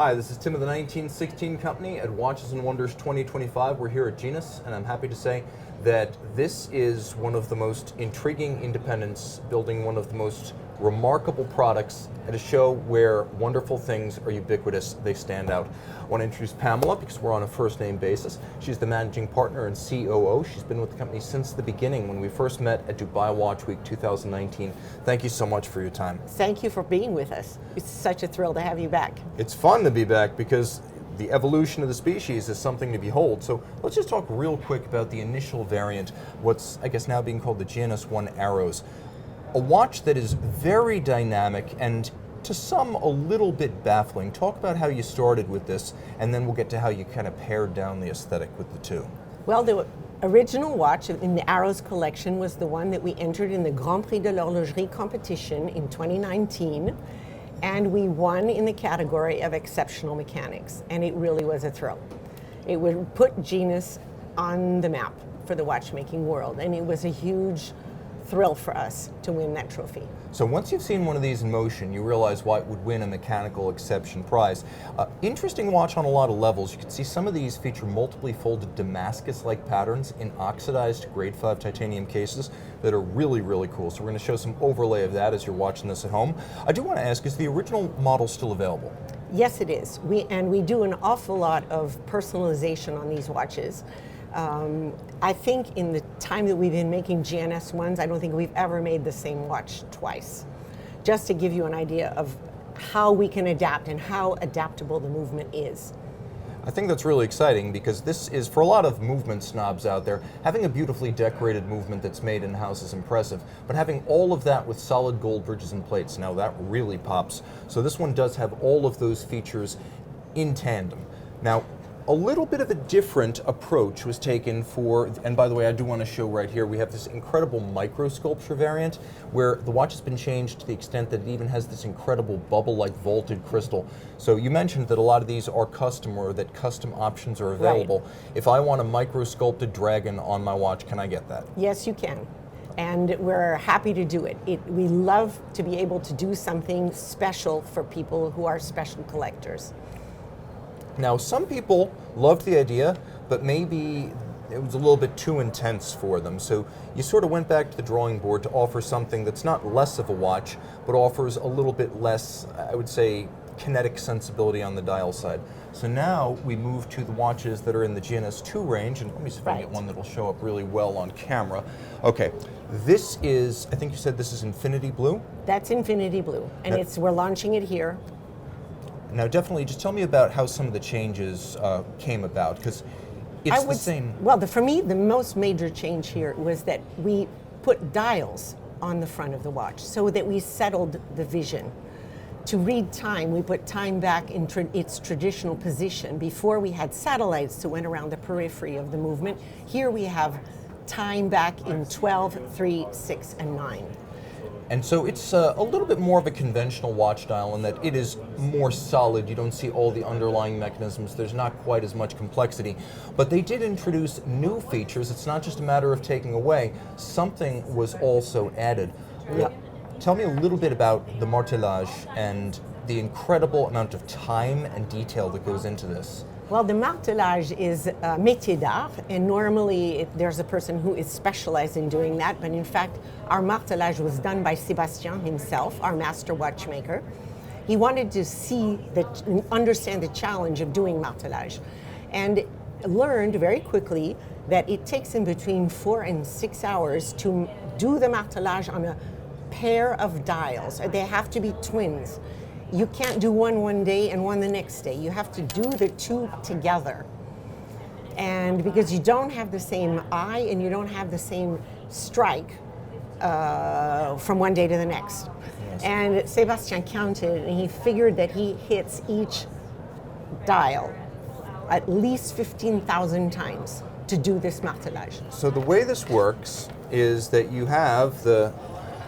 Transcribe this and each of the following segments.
Hi, this is Tim of the 1916 Company at Watches and Wonders 2025. We're here at Genus, and I'm happy to say that this is one of the most intriguing independents, building one of the most remarkable products at a show where wonderful things are ubiquitous. They stand out. I want to introduce Pamela because we're on a first name basis. She's the managing partner and COO. She's been with the company since the beginning when we first met at Dubai Watch Week 2019. Thank you so much for your time. Thank you for being with us. It's such a thrill to have you back. It's fun to be back because the evolution of the species is something to behold. So let's just talk real quick about the initial variant, what's I guess now being called the Genus 1 Arrows. A watch that is very dynamic and to some a little bit baffling. Talk about how you started with this, and then we'll get to how you kind of pared down the aesthetic with the two. Well, the original watch in the Arrows collection was the one that we entered in the Grand Prix de l'Horlogerie competition in 2019, and we won in the category of exceptional mechanics, and it really was a thrill. It would put Genus on the map for the watchmaking world, and it was a huge thrill for us to win that trophy. So once you've seen one of these in motion, you realize why it would win a mechanical exception prize. Interesting watch on a lot of levels. You can see some of these feature multiply folded Damascus-like patterns in oxidized grade 5 titanium cases that are really, really cool. So we're going to show some overlay of that as you're watching this at home. I do want to ask, is the original model still available? Yes, it is. We do an awful lot of personalization on these watches. I think in the time that we've been making GNS ones, I don't think we've ever made the same watch twice. Just to give you an idea of how we can adapt and how adaptable the movement is. I think that's really exciting because this is, for a lot of movement snobs out there, having a beautifully decorated movement that's made in-house is impressive, but having all of that with solid gold bridges and plates, now that really pops. So this one does have all of those features in tandem. Now, a little bit of a different approach was taken for, and by the way, I do want to show right here, we have this incredible micro-sculpture variant where the watch has been changed to the extent that it even has this incredible bubble-like vaulted crystal. So you mentioned that a lot of these are custom or that custom options are available. Right. If I want a micro-sculpted dragon on my watch, can I get that? Yes, you can. And we're happy to do it. We love to be able to do something special for people who are special collectors. Now, some people loved the idea, but maybe it was a little bit too intense for them. So you sort of went back to the drawing board to offer something that's not less of a watch, but offers a little bit less, I would say, kinetic sensibility on the dial side. So now we move to the watches that are in the GNS 2 range, and let me see if I can get one that'll show up really well on camera. Okay, this is, I think you said this is Infinity Blue? That's Infinity Blue, and we're launching it here. Now, definitely, just tell me about how some of the changes came about, because it's the same. Well, for me, the most major change here was that we put dials on the front of the watch so that we settled the vision. To read time, we put time back in its traditional position. Before, we had satellites that went around the periphery of the movement. Here we have time back in 12, 3, 6, and 9. And so it's a little bit more of a conventional watch dial in that it is more solid. You don't see all the underlying mechanisms. There's not quite as much complexity. But they did introduce new features. It's not just a matter of taking away. Something was also added. Yeah. Tell me a little bit about the martelage and the incredible amount of time and detail that goes into this. Well, the martelage is a métier d'art, and normally there's a person who is specialized in doing that, but in fact, our martelage was done by Sébastien himself, our master watchmaker. He wanted to understand the challenge of doing martelage, and learned very quickly that it takes him between 4 and 6 hours to do the martelage on a pair of dials. They have to be twins. You can't do one day and one the next day. You have to do the two together. And because you don't have the same eye and you don't have the same strike from one day to the next. Yes. And Sébastien counted and he figured that he hits each dial at least 15,000 times to do this martelage. So the way this works is that you have the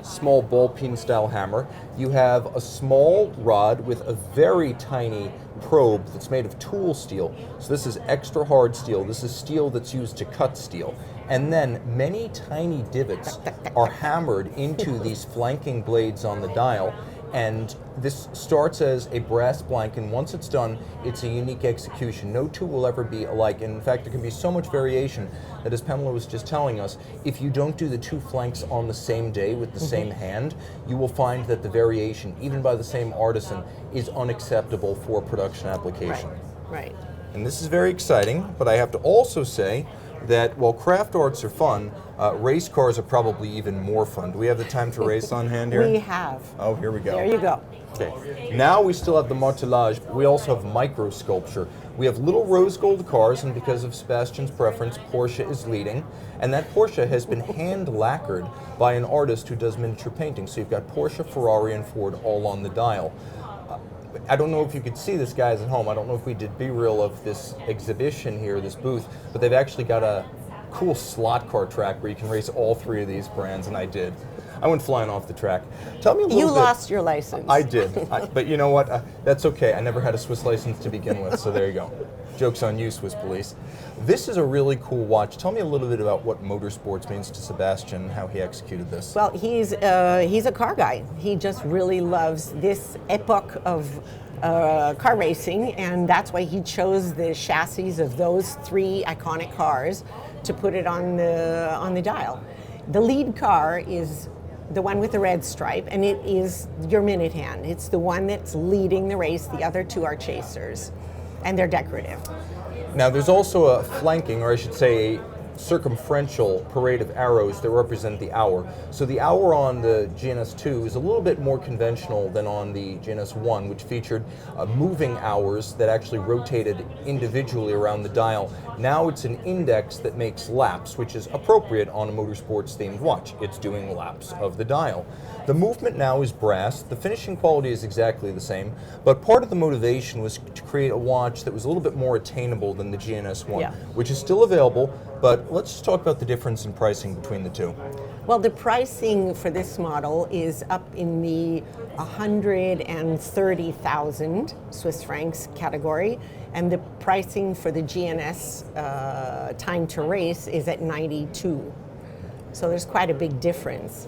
small ball peen style hammer. You have a small rod with a very tiny probe that's made of tool steel. So this is extra hard steel. This is steel that's used to cut steel. And then many tiny divots are hammered into these flanking blades on the dial. And this starts as a brass blank, and once it's done, it's a unique execution. No two will ever be alike. And in fact, there can be so much variation that, as Pamela was just telling us, if you don't do the two flanks on the same day with the same hand, you will find that the variation, even by the same artisan, is unacceptable for production application. Right. And this is very exciting, but I have to also say that while craft arts are fun, race cars are probably even more fun. Do we have the time to race on hand here? We have. Oh, here we go. There you go. Okay. Now we still have the martelage, but we also have micro-sculpture. We have little rose gold cars, and because of Sebastian's preference, Porsche is leading. And that Porsche has been hand lacquered by an artist who does miniature painting. So you've got Porsche, Ferrari, and Ford all on the dial. I don't know if you could see this, guys, at home. I don't know if we did B-reel of this exhibition here, this booth, but they've actually got a cool slot car track where you can race all three of these brands, and I did. I went flying off the track. Tell me a little bit. You lost your license. I did, but you know what? That's okay. I never had a Swiss license to begin with, so there you go. Joke's on you, Swiss police. This is a really cool watch. Tell me a little bit about what motorsports means to Sebastian and how he executed this. Well, he's a car guy. He just really loves this epoch of car racing, and that's why he chose the chassis of those three iconic cars to put it on the dial. The lead car is the one with the red stripe, and it is your minute hand. It's the one that's leading the race. The other two are chasers, and they're decorative. Now, there's also a flanking, or I should say a circumferential parade of arrows that represent the hour. So the hour on the Genus 2 is a little bit more conventional than on the Genus 1, which featured moving hours that actually rotated individually around the dial. Now it's an index that makes laps, which is appropriate on a motorsports themed watch. It's doing laps of the dial. The movement now is brass. The finishing quality is exactly the same, but part of the motivation was to create a watch that was a little bit more attainable than the GNS 1, which is still available, but let's just talk about the difference in pricing between the two. Well, the pricing for this model is up in the 130,000 Swiss francs category, and the pricing for the GNS time to race is at 92. So there's quite a big difference.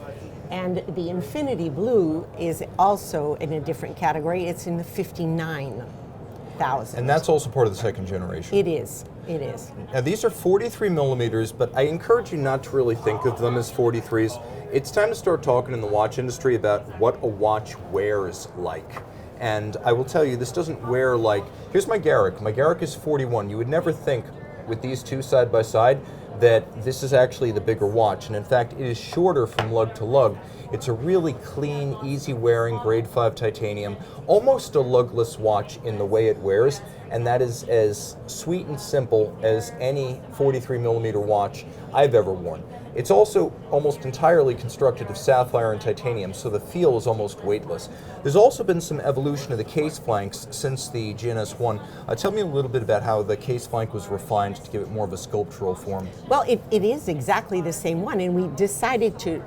And the Infinity Blue is also in a different category. It's in the 59,000. And that's also part of the second generation. It is. It is. Now these are 43 millimeters, but I encourage you not to really think of them as 43s. It's time to start talking in the watch industry about what a watch wears like. And I will tell you, this doesn't wear like, here's my Garrick. My Garrick is 41. You would never think with these two side by side that this is actually the bigger watch, and in fact it is shorter from lug to lug. It's a really clean, easy wearing grade 5 titanium, almost a lugless watch in the way it wears, and that is as sweet and simple as any 43 millimeter watch I've ever worn. It's also almost entirely constructed of sapphire and titanium, so the feel is almost weightless. There's also been some evolution of the case flanks since the GNS 1. Tell me a little bit about how the case flank was refined to give it more of a sculptural form. Well, it is exactly the same one, and we decided to,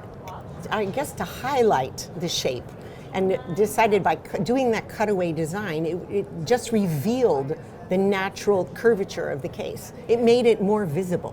I guess, to highlight the shape, and decided by doing that cutaway design, it just revealed the natural curvature of the case. It made it more visible.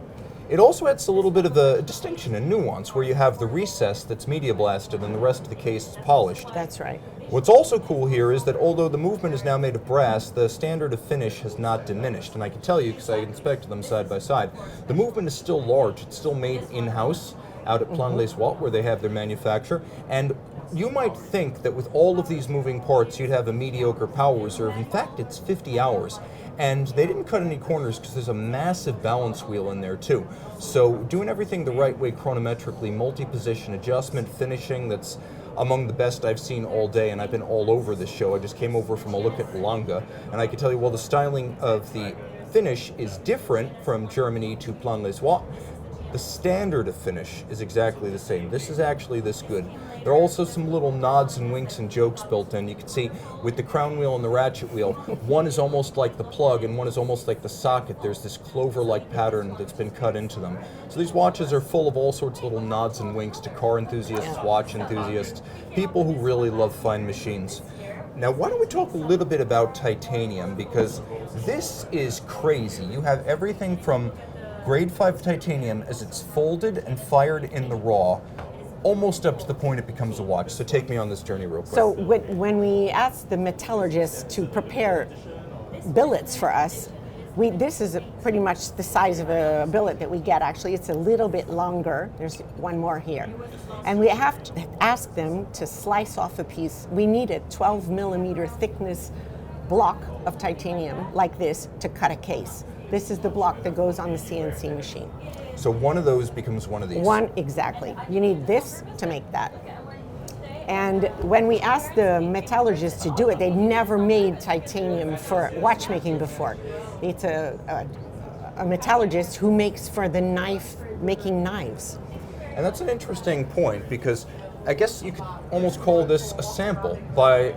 It also adds a little bit of a distinction and nuance where you have the recess that's media blasted and the rest of the case is polished. That's right. What's also cool here is that although the movement is now made of brass, the standard of finish has not diminished. And I can tell you, because I inspected them side by side, the movement is still large. It's still made in-house out at Plan-les-Ouates, where they have their manufacture. And you might think that with all of these moving parts, you'd have a mediocre power reserve. In fact, it's 50 hours. And they didn't cut any corners because there's a massive balance wheel in there too. So doing everything the right way chronometrically, multi-position adjustment, finishing, that's among the best I've seen all day, and I've been all over this show. I just came over from a look at Bologna, and I can tell you, well, the styling of the finish is different from Germany to Plan-les-Ouates. The standard of finish is exactly the same. This is actually this good. There are also some little nods and winks and jokes built in. You can see with the crown wheel and the ratchet wheel, one is almost like the plug and one is almost like the socket. There's this clover-like pattern that's been cut into them. So these watches are full of all sorts of little nods and winks to car enthusiasts, watch enthusiasts, people who really love fine machines. Now, why don't we talk a little bit about titanium, because this is crazy. You have everything from grade 5 titanium as it's folded and fired in the raw, almost up to the point it becomes a watch. So take me on this journey real quick. So when we asked the metallurgist to prepare billets for us, this is pretty much the size of a billet that we get. Actually, it's a little bit longer. There's one more here. And we have to ask them to slice off a piece. We need a 12 millimeter thickness block of titanium like this to cut a case. This is the block that goes on the CNC machine. So one of those becomes one of these. One, exactly. You need this to make that. And when we asked the metallurgist to do it, they'd never made titanium for watchmaking before. It's a metallurgist who makes for the making knives. And that's an interesting point, because I guess you could almost call this a sample by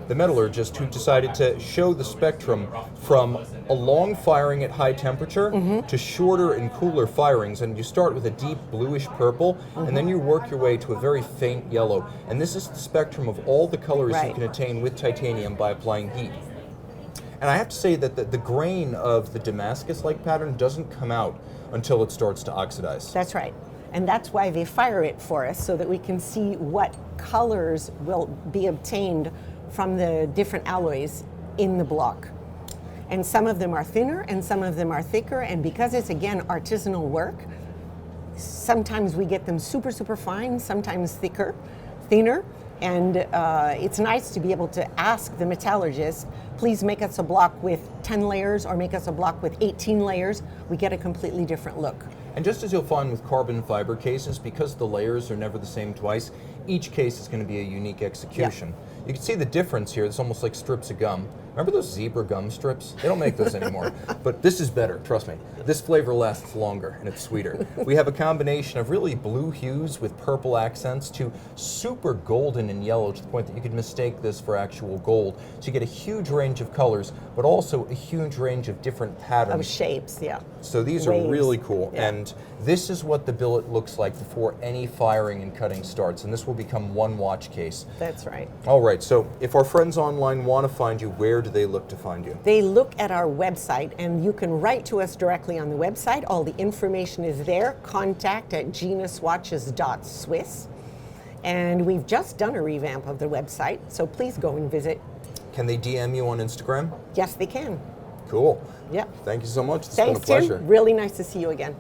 the metallurgist who decided to show the spectrum from a long firing at high temperature to shorter and cooler firings. And you start with a deep bluish purple, and then you work your way to a very faint yellow. And this is the spectrum of all the colors you can attain with titanium by applying heat. And I have to say that the grain of the Damascus-like pattern doesn't come out until it starts to oxidize. That's right. And that's why they fire it for us, so that we can see what colors will be obtained from the different alloys in the block. And some of them are thinner and some of them are thicker, and because it's, again, artisanal work, sometimes we get them super, super fine, sometimes thinner, and it's nice to be able to ask the metallurgist, please make us a block with 10 layers or make us a block with 18 layers. We get a completely different look. And just as you'll find with carbon fiber cases, because the layers are never the same twice, each case is going to be a unique execution. You can see the difference here. It's almost like strips of gum. Remember those zebra gum strips? They don't make those anymore. But this is better, trust me. This flavor lasts longer and it's sweeter. We have a combination of really blue hues with purple accents to super golden and yellow, to the point that you could mistake this for actual gold. So you get a huge range of colors, but also a huge range of different patterns. Of shapes, yeah. So these Waves. are really cool. Yeah. And this is what the billet looks like before any firing and cutting starts. And this will become one watch case. That's right. All right, so if our friends online want to find you, where do they look to find you? They look at our website, and you can write to us directly on the website. All the information is there. Contact at genuswatches.swiss. And we've just done a revamp of the website, so please go and visit. Can they DM you on Instagram? Yes, they can. Cool. Yeah. Thank you so much. It's Thanks, been a pleasure. Tim. Really nice to see you again.